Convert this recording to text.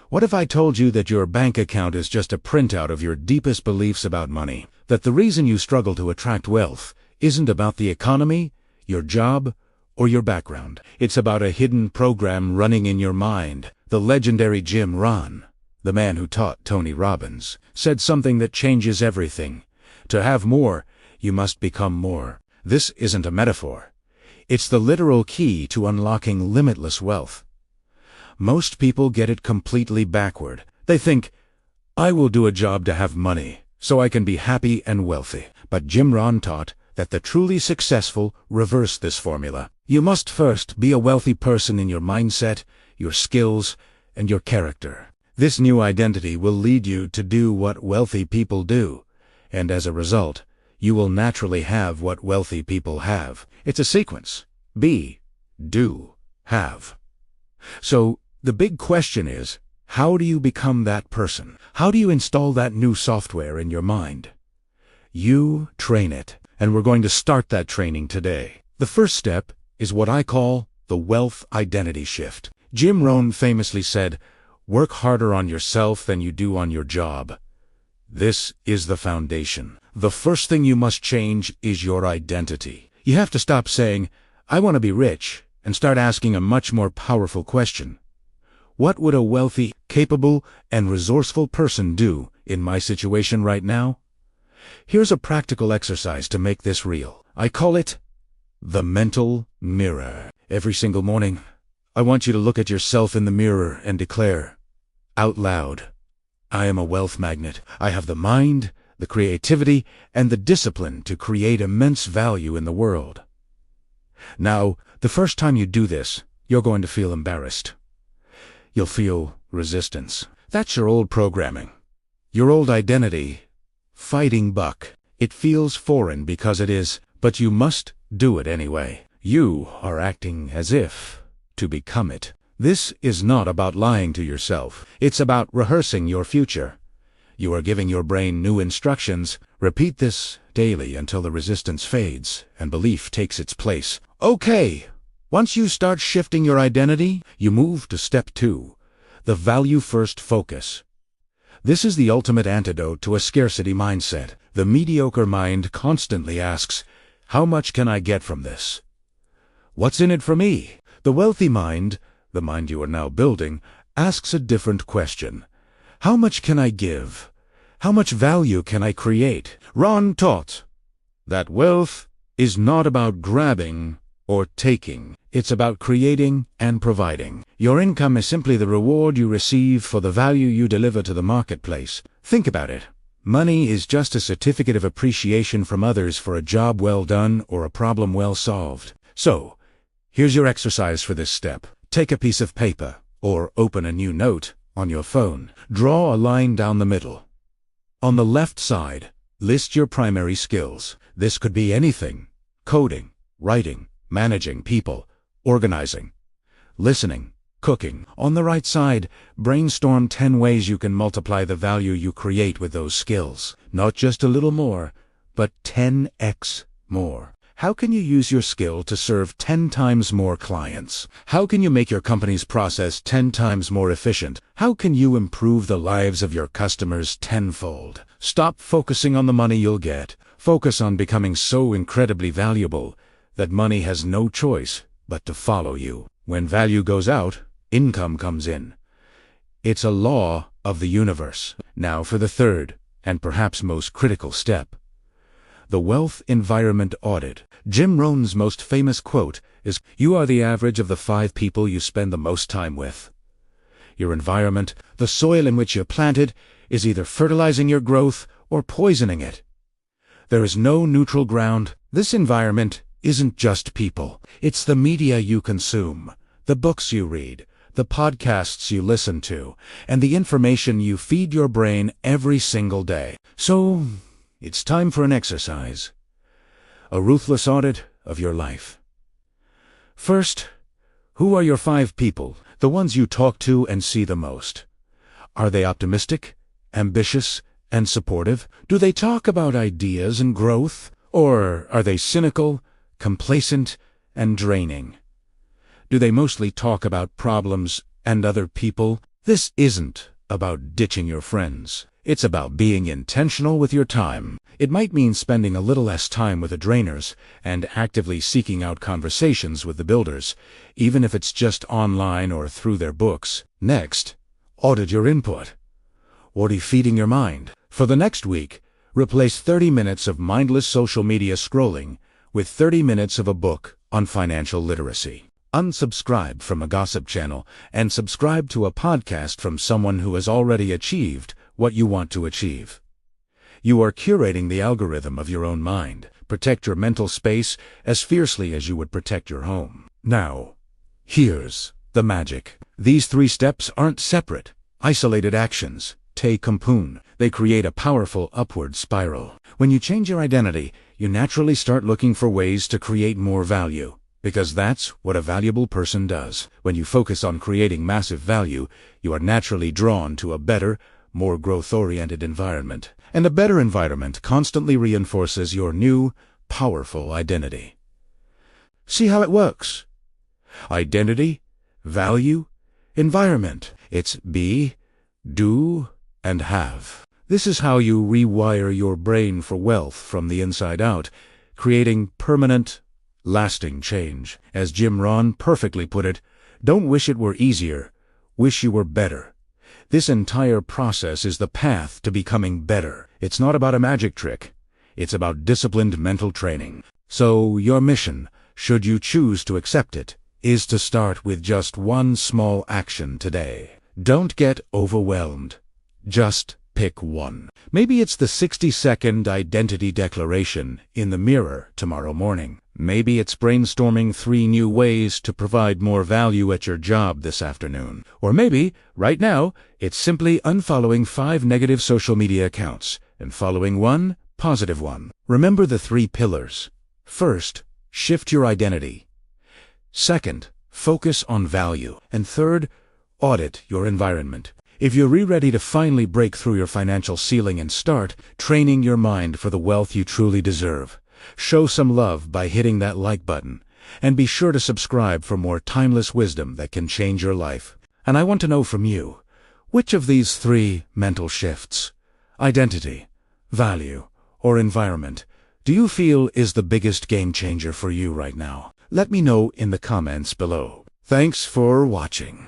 What if I told you that your bank account is just a printout of your deepest beliefs about money? That the reason you struggle to attract wealth isn't about the economy, your job, or your background. It's about a hidden program running in your mind. The legendary Jim Rohn, the man who taught Tony Robbins, said something that changes everything. To have more, you must become more. This isn't a metaphor. It's the literal key to unlocking limitless wealth. Most people get it completely backward. They think, I will do a job to have money, so I can be happy and wealthy. But Jim Rohn taught that the truly successful reverse this formula. You must first be a wealthy person in your mindset, your skills, and your character. This new identity will lead you to do what wealthy people do, and as a result, you will naturally have what wealthy people have. It's a sequence. Be, do, have. So, the big question is, how do you become that person? How do you install that new software in your mind? You train it, and we're going to start that training today. The first step is what I call the wealth identity shift. Jim Rohn famously said, work harder on yourself than you do on your job. This is the foundation. The first thing you must change is your identity. You have to stop saying, I want to be rich, and start asking a much more powerful question. What would a wealthy, capable, and resourceful person do in my situation right now? Here's a practical exercise to make this real. I call it the mental mirror. Every single morning, I want you to look at yourself in the mirror and declare, out loud, I am a wealth magnet. I have the mind, the creativity, and the discipline to create immense value in the world. Now, the first time you do this, you're going to feel embarrassed. You'll feel resistance. That's your old programming. Your old identity, fighting buck. It feels foreign because it is, but you must do it anyway. You are acting as if to become it. This is not about lying to yourself. It's about rehearsing your future. You are giving your brain new instructions. Repeat this daily until the resistance fades and belief takes its place. Okay, once you start shifting your identity, you move to step 2, the value-first focus. This is the ultimate antidote to a scarcity mindset. The mediocre mind constantly asks, how much can I get from this? What's in it for me? The wealthy mind, the mind you are now building, asks a different question. How much can I give? How much value can I create? Rohn taught that wealth is not about grabbing or taking. It's about creating and providing. Your income is simply the reward you receive for the value you deliver to the marketplace. Think about it. Money is just a certificate of appreciation from others for a job well done or a problem well solved. So, here's your exercise for this step. Take a piece of paper, or open a new note on your phone. Draw a line down the middle. On the left side, list your primary skills. This could be anything: coding, writing, managing people, organizing, listening, cooking. On the right side, brainstorm 10 ways you can multiply the value you create with those skills. Not just a little more, but 10x more. How can you use your skill to serve 10 times more clients? How can you make your company's process 10 times more efficient? How can you improve the lives of your customers tenfold? Stop focusing on the money you'll get. Focus on becoming so incredibly valuable that money has no choice but to follow you. When value goes out, income comes in. It's a law of the universe. Now for the third, and perhaps most critical step. The wealth environment audit. Jim Rohn's most famous quote is, you are the average of the 5 people you spend the most time with. Your environment, the soil in which you're planted, is either fertilizing your growth or poisoning it. There is no neutral ground. This environment isn't just people. It's the media you consume, the books you read, the podcasts you listen to, and the information you feed your brain every single day. So, it's time for an exercise. A ruthless audit of your life. First, who are your 5 people, the ones you talk to and see the most? Are they optimistic, ambitious, and supportive? Do they talk about ideas and growth? Or are they cynical, complacent, and draining? Do they mostly talk about problems and other people? This isn't about ditching your friends. It's about being intentional with your time. It might mean spending a little less time with the drainers and actively seeking out conversations with the builders, even if it's just online or through their books. Next, audit your input. What are you feeding your mind? For the next week, replace 30 minutes of mindless social media scrolling with 30 minutes of a book on financial literacy. Unsubscribe from a gossip channel and subscribe to a podcast from someone who has already achieved what you want to achieve. You are curating the algorithm of your own mind. Protect your mental space as fiercely as you would protect your home. Now, here's the magic. These 3 steps aren't separate, isolated actions. Te Kumpoon. They create a powerful upward spiral. When you change your identity, you naturally start looking for ways to create more value. Because that's what a valuable person does. When you focus on creating massive value, you are naturally drawn to a better, more growth-oriented environment. And a better environment constantly reinforces your new, powerful identity. See how it works? Identity, value, environment. It's be, do, and have. This is how you rewire your brain for wealth from the inside out, creating permanent, lasting change. As Jim Rohn perfectly put it, don't wish it were easier, wish you were better. This entire process is the path to becoming better. It's not about a magic trick. It's about disciplined mental training. So your mission, should you choose to accept it, is to start with just one small action today. Don't get overwhelmed. Just pick one. Maybe it's the 60-second identity declaration in the mirror tomorrow morning. Maybe it's brainstorming 3 new ways to provide more value at your job this afternoon. Or maybe, right now, it's simply unfollowing 5 negative social media accounts and following 1 positive one. Remember the 3 pillars. First, shift your identity. Second, focus on value. And third, audit your environment. If you're ready to finally break through your financial ceiling and start training your mind for the wealth you truly deserve, show some love by hitting that like button, and be sure to subscribe for more timeless wisdom that can change your life. And I want to know from you, which of these 3 mental shifts, identity, value, or environment, do you feel is the biggest game changer for you right now? Let me know in the comments below. Thanks for watching.